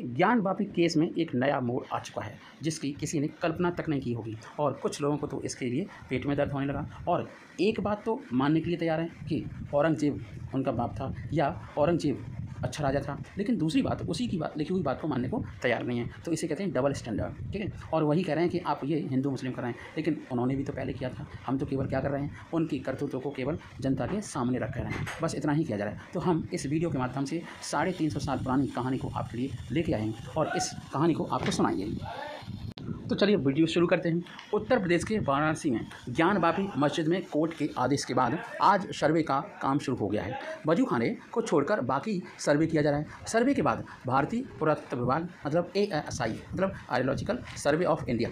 Gyanvapi case में एक नया मोड़ आ चुका है जिसकी किसी ने कल्पना तक नहीं की होगी और कुछ लोगों को तो इसके लिए पेट में दर्द होने लगा। और एक बात तो मानने के लिए तैयार है कि औरंगजेब उनका बाप था या औरंगजेब अच्छा राजा था, लेकिन दूसरी बात उसी की बात लिखी हुई बात को मानने को तैयार नहीं है। तो इसे कहते हैं डबल स्टैंडर्ड, ठीक है। और वही कह रहे हैं कि आप ये हिंदू मुस्लिम कर रहे हैं, लेकिन उन्होंने भी तो पहले किया था। हम तो केवल क्या कर रहे हैं, उनकी करतूतों को केवल जनता के सामने रख रहे हैं, बस इतना ही किया जा रहा है। तो हम इस वीडियो के माध्यम से 350 साल पुरानी कहानी को आपके लिए लेके आए हैं और इस कहानी को आपको सुनाइए। तो चलिए वीडियो शुरू करते हैं। उत्तर प्रदेश के वाराणसी में ज्ञानवापी मस्जिद में कोर्ट के आदेश के बाद आज सर्वे का काम शुरू हो गया है। वजू खाने को छोड़कर बाकी सर्वे किया जा रहा है। सर्वे के बाद भारतीय पुरातत्व विभाग मतलब ASI मतलब आर्कियोलॉजिकल सर्वे ऑफ इंडिया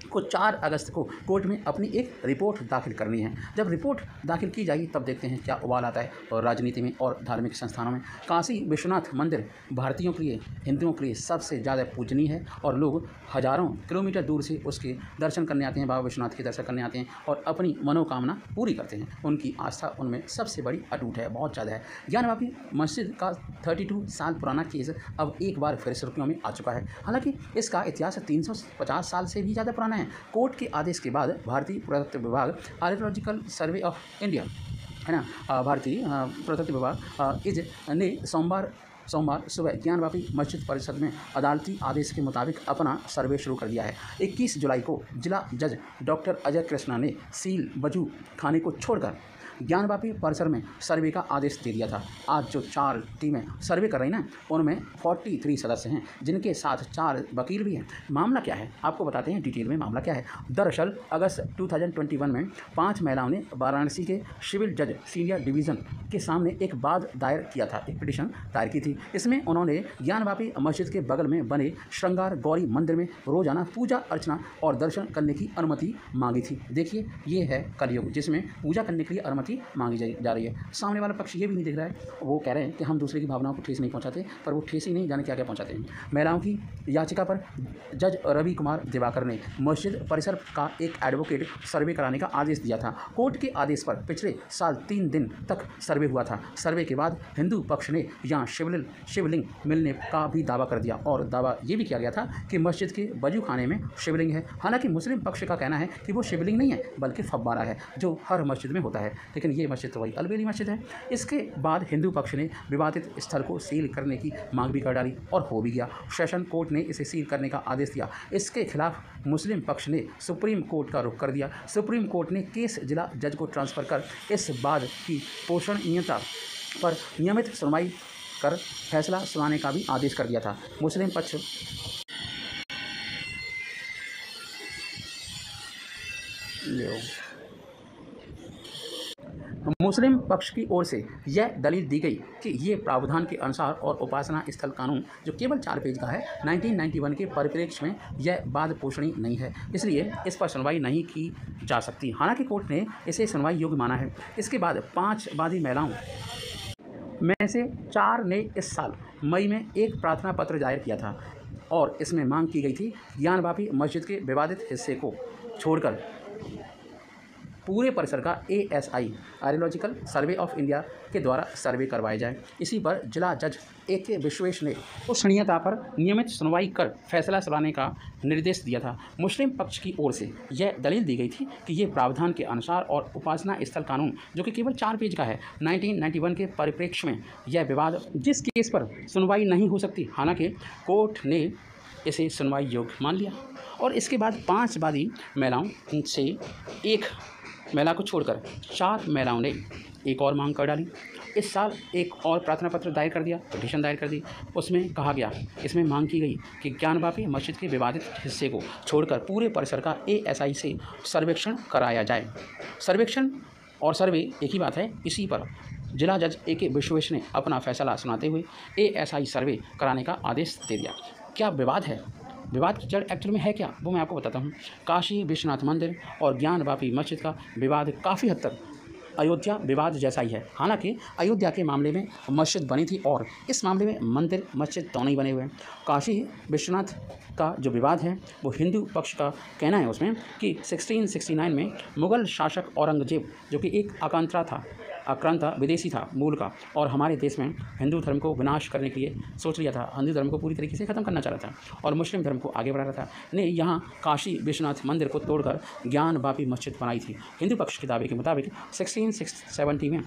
को 4 अगस्त को कोर्ट में अपनी एक रिपोर्ट दाखिल करनी है। जब रिपोर्ट दाखिल की जाएगी तब देखते हैं क्या उबाल आता है। और राजनीति में और धार्मिक संस्थानों में काशी विश्वनाथ मंदिर भारतीयों के लिए, हिंदुओं के लिए सबसे ज़्यादा पूजनीय है और लोग हज़ारों किलोमीटर दूर से उसके दर्शन करने आते हैं, बाबा विश्वनाथ के दर्शन करने आते हैं और अपनी मनोकामना पूरी करते हैं। उनकी आस्था उनमें सबसे बड़ी अटूट है, बहुत ज़्यादा है। ज्ञानवापी मस्जिद का 32 साल पुराना केस अब एक बार फिर सुर्खियों में आ चुका है। हालांकि इसका इतिहास 350 साल से भी ज़्यादा पुराना है। कोर्ट के आदेश के बाद भारतीय पुरातत्व विभाग आर्कियोलॉजिकल सर्वे ऑफ इंडिया है ना, भारतीय पुरातत्व विभाग ने सोमवार सुबह ज्ञानवापी मस्जिद परिसर में अदालती आदेश के मुताबिक अपना सर्वे शुरू कर दिया है। 21 जुलाई को जिला जज डॉक्टर अजय कृष्णा ने सील वजू खाने को छोड़कर ज्ञानवापी परिसर में सर्वे का आदेश दे दिया था। आज जो 4 टीमें सर्वे कर रही ना, उनमें 43 सदस्य हैं, जिनके साथ 4 वकील भी हैं। मामला क्या है आपको बताते हैं डिटेल में। मामला क्या है, दरअसल अगस्त 2021 में 5 महिलाओं ने वाराणसी के सिविल जज सीनियर डिवीज़न के सामने एक वाद दायर किया था, एक पिटीशन दायर की थी। इसमें उन्होंने ज्ञानवापी मस्जिद के बगल में बने श्रृंगार गौरी मंदिर में रोजाना पूजा अर्चना और दर्शन करने की अनुमति मांगी थी। देखिए, ये है कलयुग जिसमें पूजा करने के लिए अनुमति मांगी जा रही है। सामने वाला पक्ष ये भी नहीं देख रहा है, वो कह रहे हैं कि हम दूसरे की भावनाओं को ठेस नहीं पहुंचाते, पर वो ठेस ही नहीं जाने क्या क्या पहुंचाते हैं। महिलाओं की याचिका पर जज रवि कुमार दिवाकर ने मस्जिद परिसर का एक एडवोकेट सर्वे कराने का आदेश दिया था। कोर्ट के आदेश पर पिछले साल 3 दिन तक सर्वे हुआ था। सर्वे के बाद हिंदू पक्ष ने यहाँ शिवलिंग मिलने का भी दावा कर दिया और दावा ये भी किया गया था कि मस्जिद के वजू खाने में शिवलिंग है। हालांकि मुस्लिम पक्ष का कहना है कि वो शिवलिंग नहीं है बल्कि फव्वारा है, जो हर मस्जिद में होता है, लेकिन ये मस्जिद तो वही अलबेली मस्जिद है। इसके बाद हिंदू पक्ष ने विवादित स्थल को सील करने की मांग भी कर डाली और हो भी गया। सेशन कोर्ट ने इसे सील करने का आदेश दिया। इसके खिलाफ मुस्लिम पक्ष ने सुप्रीम कोर्ट का रुख कर दिया। सुप्रीम कोर्ट ने केस जिला जज को ट्रांसफ़र कर इस बात की पोषणीयता पर नियमित सुनवाई कर फैसला सुनाने का भी आदेश कर दिया था। मुस्लिम पक्ष की ओर से यह दलील दी गई कि ये प्रावधान के अनुसार और उपासना स्थल कानून जो केवल 4 पेज का है 1991 के परिप्रेक्ष्य में यह वाद पोषणी नहीं है, इसलिए इस पर सुनवाई नहीं की जा सकती। हालांकि कोर्ट ने इसे सुनवाई योग्य माना है। इसके बाद 5 वादी महिलाओं में से 4 ने इस साल मई में एक प्रार्थना पत्र जारी किया था और इसमें मांग की गई थी ज्ञानवापी मस्जिद के विवादित हिस्से को छोड़कर पूरे परिसर का ASI archaeological survey of India के द्वारा सर्वे करवाया जाए। इसी पर जिला जज AK विश्वेश ने पोषणीयता पर नियमित सुनवाई कर फैसला सुनाने का निर्देश दिया था। मुस्लिम पक्ष की ओर से यह दलील दी गई थी कि ये प्रावधान के अनुसार और उपासना स्थल कानून जो कि केवल 4 पेज का है 1991 के परिप्रेक्ष्य में यह विवाद जिस केस पर सुनवाई नहीं हो सकती। हालांकि कोर्ट ने इसे सुनवाई योग्य मान लिया और इसके बाद 5 वादी महिलाओं से एक महिला को छोड़कर 4 महिलाओं ने एक और मांग कर डाली। इस साल एक और प्रार्थना पत्र दायर कर दिया, पिटीशन दायर कर दी। उसमें कहा गया, इसमें मांग की गई कि ज्ञानवापी मस्जिद के विवादित हिस्से को छोड़कर पूरे परिसर का ASI से सर्वेक्षण कराया जाए। सर्वेक्षण और सर्वे एक ही बात है। इसी पर जिला जज AK विश्वेश ने अपना फैसला सुनाते हुए ASI सर्वे कराने का आदेश दे दिया। क्या विवाद है? विवाद की जड़ एक्चुअल में है क्या, वो मैं आपको बताता हूँ। काशी विश्वनाथ मंदिर और ज्ञानवापी मस्जिद का विवाद काफ़ी हद तक अयोध्या विवाद जैसा ही है। हालांकि अयोध्या के मामले में मस्जिद बनी थी और इस मामले में मंदिर मस्जिद दोनों ही बने हुए हैं। काशी विश्वनाथ का जो विवाद है वो हिंदू पक्ष का कहना है उसमें कि 1669 में मुग़ल शासक औरंगजेब जो कि एक आकांक्षा था आक्रांता विदेशी था मूल का और हमारे देश में हिंदू धर्म को विनाश करने के लिए सोच लिया था, हिंदू धर्म को पूरी तरीके से ख़त्म करना चाह रहा था और मुस्लिम धर्म को आगे बढ़ा रहा था, ने यहाँ काशी विश्वनाथ मंदिर को तोड़कर ज्ञान वापी मस्जिद बनाई थी। हिंदू पक्ष के दावे के मुताबिक 1670 में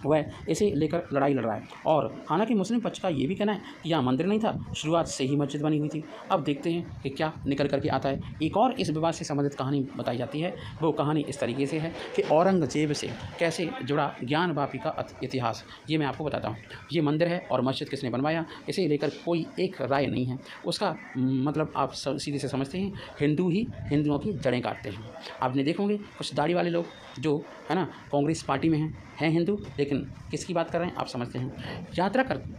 वह इसे लेकर लड़ाई लड़ रहा है और हालांकि मुस्लिम पक्ष का ये भी कहना है कि यहाँ मंदिर नहीं था, शुरुआत से ही मस्जिद बनी हुई थी। अब देखते हैं कि क्या निकल करके आता है। एक और इस विवाद से संबंधित कहानी बताई जाती है। वो कहानी इस तरीके से है कि औरंगजेब से कैसे जुड़ा ज्ञान वापी का इतिहास, ये मैं आपको बताता हूँ। ये मंदिर है और मस्जिद किसने बनवाया, इसे लेकर कोई एक राय नहीं है। उसका मतलब आप सीधे से समझते हैं, हिंदू ही हिंदुओं की जड़ें काटते हैं। आपने देखोगे कुछ दाढ़ी वाले लोग जो है ना कांग्रेस पार्टी में हैं हिंदू, लेकिन किसकी बात कर रहे हैं आप समझते हैं।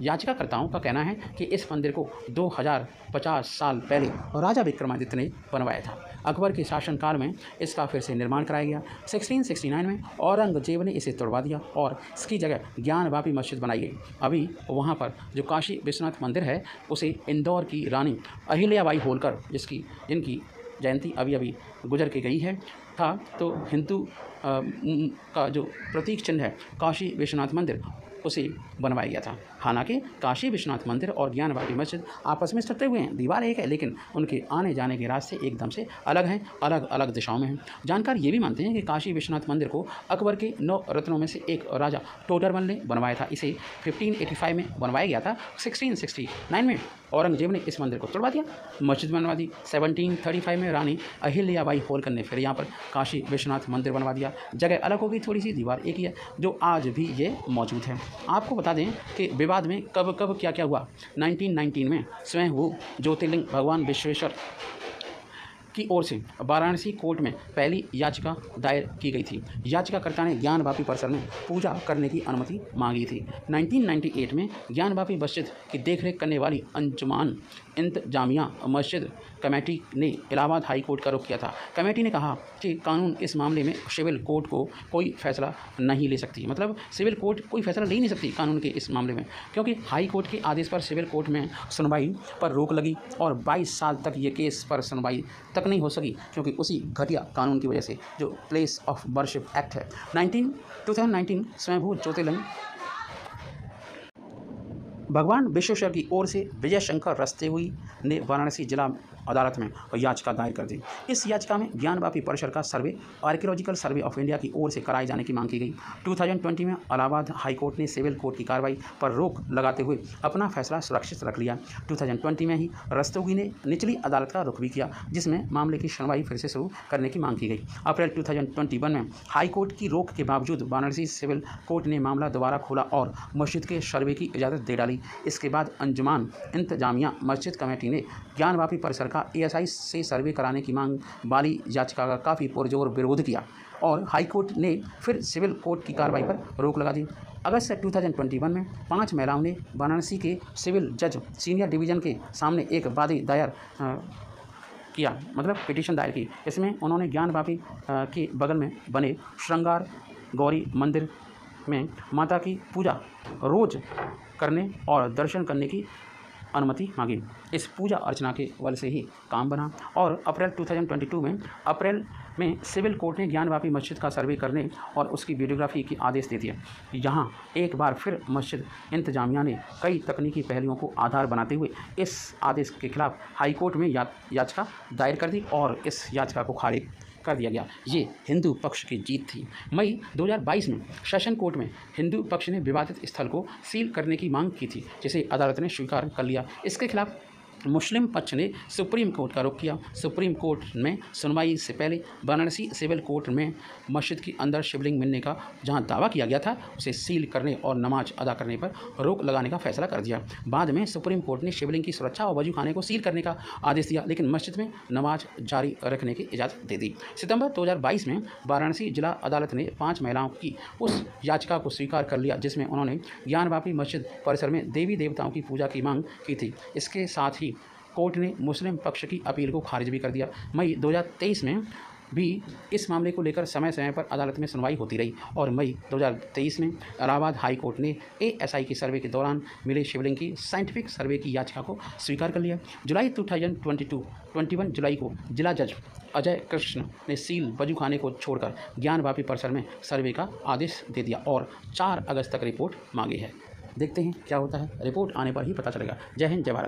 याचिकाकर्ताओं का कहना है कि इस मंदिर को 2050 साल पहले राजा विक्रमादित्य ने बनवाया था। अकबर के शासनकाल में इसका फिर से निर्माण कराया गया। 1669 में औरंगजेब ने इसे तोड़वा दिया और इसकी जगह ज्ञान वापी मस्जिद बनाई गई। अभी वहाँ पर जो काशी विश्वनाथ मंदिर है उसे इंदौर की रानी अहिल्याबाई होलकर, जिनकी जयंती अभी गुजर के गई है था, तो हिंदू का जो प्रतीक चिन्ह है काशी विश्वनाथ मंदिर, उसे बनवाया गया था। हालांकि काशी विश्वनाथ मंदिर और ज्ञान वापी मस्जिद आपस में सटे हुए हैं, दीवार एक है, लेकिन उनके आने जाने के रास्ते एकदम से अलग हैं, अलग अलग दिशाओं में हैं। जानकार ये भी मानते हैं कि काशी विश्वनाथ मंदिर को अकबर के 9 रत्नों में से एक राजा टोडरमल ने बनवाया था। इसे 1585 में बनवाया गया था। 1669 में औरंगजेब ने इस मंदिर को तोड़वा दिया, मस्जिद बनवा दी। 1735 में रानी अहिल्याबाई होलकर ने फिर यहाँ पर काशी विश्वनाथ मंदिर बनवा दिया। जगह अलग हो गई थोड़ी सी, दीवार एक ही है, जो आज भी ये मौजूद है। आपको बता दें कि विवाद में कब क्या क्या हुआ। 1919 में स्वयं वो ज्योतिर्लिंग भगवान विश्वेश्वर की ओर से वाराणसी कोर्ट में पहली याचिका दायर की गई थी। याचिकाकर्ता ने ज्ञान वापी परिसर में पूजा करने की अनुमति मांगी थी। 1998 में ज्ञान वापी मस्जिद की देखरेख करने वाली अंजुमान इंतजामिया मस्जिद कमेटी ने इलाहाबाद हाई कोर्ट का रुख किया था। कमेटी ने कहा कि कानून इस मामले में सिविल कोर्ट को कोई फैसला नहीं ले सकती, मतलब सिविल कोर्ट कोई फैसला ले नहीं सकती कानून के इस मामले में, क्योंकि हाई कोर्ट के आदेश पर सिविल कोर्ट में सुनवाई पर रोक लगी और 22 साल तक ये केस पर सुनवाई तक नहीं हो सकी, क्योंकि उसी घटिया कानून की वजह से जो प्लेस ऑफ वर्शिप एक्ट है। 2019 स्वयंभू ज्योतिर्लिंग भगवान विश्वेश्वर की ओर से विजय शंकर रस्तोगी ने वाराणसी जिला अदालत में याचिका दायर कर दी। इस याचिका में ज्ञान वापी परिसर का सर्वे आर्कियोलॉजिकल सर्वे ऑफ इंडिया की ओर से कराए जाने की मांग की गई। 2020 में इलाहाबाद हाई कोर्ट ने सिविल कोर्ट की कार्रवाई पर रोक लगाते हुए अपना फैसला सुरक्षित रख लिया। 2020 में ही रस्तोगी ने निचली अदालत का रुख भी किया, जिसमें मामले की सुनवाई फिर से शुरू करने की मांग की गई। अप्रैल 2021 में हाई कोर्ट की रोक के बावजूद वाराणसी सिविल कोर्ट ने मामला दोबारा खोला और मस्जिद के सर्वे की इजाज़त दे डाली। इसके बाद अंजुमान इंतजामिया मस्जिद कमेटी ने ज्ञान वापी परिसर का ASI से सर्वे कराने की मांग वाली याचिका का काफ़ी पुरजोर विरोध किया और हाई कोर्ट ने फिर सिविल कोर्ट की कार्रवाई पर रोक लगा दी। अगस्त 2021 में 5 महिलाओं ने वाराणसी के सिविल जज सीनियर डिवीज़न के सामने एक वादी दायर किया, मतलब पिटीशन दायर की। इसमें उन्होंने ज्ञान वापी के बगल में बने श्रृंगार गौरी मंदिर में माता की पूजा रोज करने और दर्शन करने की अनुमति मांगी। इस पूजा अर्चना के बल से ही काम बना और अप्रैल 2022 में सिविल कोर्ट ने ज्ञान वापी मस्जिद का सर्वे करने और उसकी वीडियोग्राफी की आदेश दे दिया। यहाँ एक बार फिर मस्जिद इंतजामिया ने कई तकनीकी पहलुओं को आधार बनाते हुए इस आदेश के खिलाफ हाई कोर्ट में याचिका दायर कर दी और इस याचिका को खारिज कर दिया गया। ये हिंदू पक्ष की जीत थी। मई 2022 में सेशन कोर्ट में हिंदू पक्ष ने विवादित स्थल को सील करने की मांग की थी, जिसे अदालत ने स्वीकार कर लिया। इसके खिलाफ मुस्लिम पक्ष ने सुप्रीम कोर्ट का रुख किया। सुप्रीम कोर्ट में सुनवाई से पहले वाराणसी सिविल कोर्ट में मस्जिद के अंदर शिवलिंग मिलने का जहां दावा किया गया था, उसे सील करने और नमाज अदा करने पर रोक लगाने का फैसला कर दिया। बाद में सुप्रीम कोर्ट ने शिवलिंग की सुरक्षा और वजू खाने को सील करने का आदेश दिया, लेकिन मस्जिद में नमाज जारी रखने की इजाज़त दे दी। सितंबर 2022 में वाराणसी जिला अदालत ने 5 महिलाओं की उस याचिका को स्वीकार कर लिया, जिसमें उन्होंने ज्ञान वापी मस्जिद परिसर में देवी देवताओं की पूजा की मांग की थी। इसके साथ ही कोर्ट ने मुस्लिम पक्ष की अपील को खारिज भी कर दिया। मई 2023 में भी इस मामले को लेकर समय समय पर अदालत में सुनवाई होती रही और मई 2023 में इलाहाबाद हाई कोर्ट ने ASI की सर्वे के दौरान मिले शिवलिंग की साइंटिफिक सर्वे की याचिका को स्वीकार कर लिया। जुलाई 2021 जुलाई को जिला जज अजय कृष्ण ने सील वजूखाने को छोड़कर ज्ञानवापी परिसर में सर्वे का आदेश दे दिया और 4 अगस्त तक रिपोर्ट मांगी है। देखते हैं क्या होता है, रिपोर्ट आने पर ही पता चलेगा। जय हिंद, जय भारत।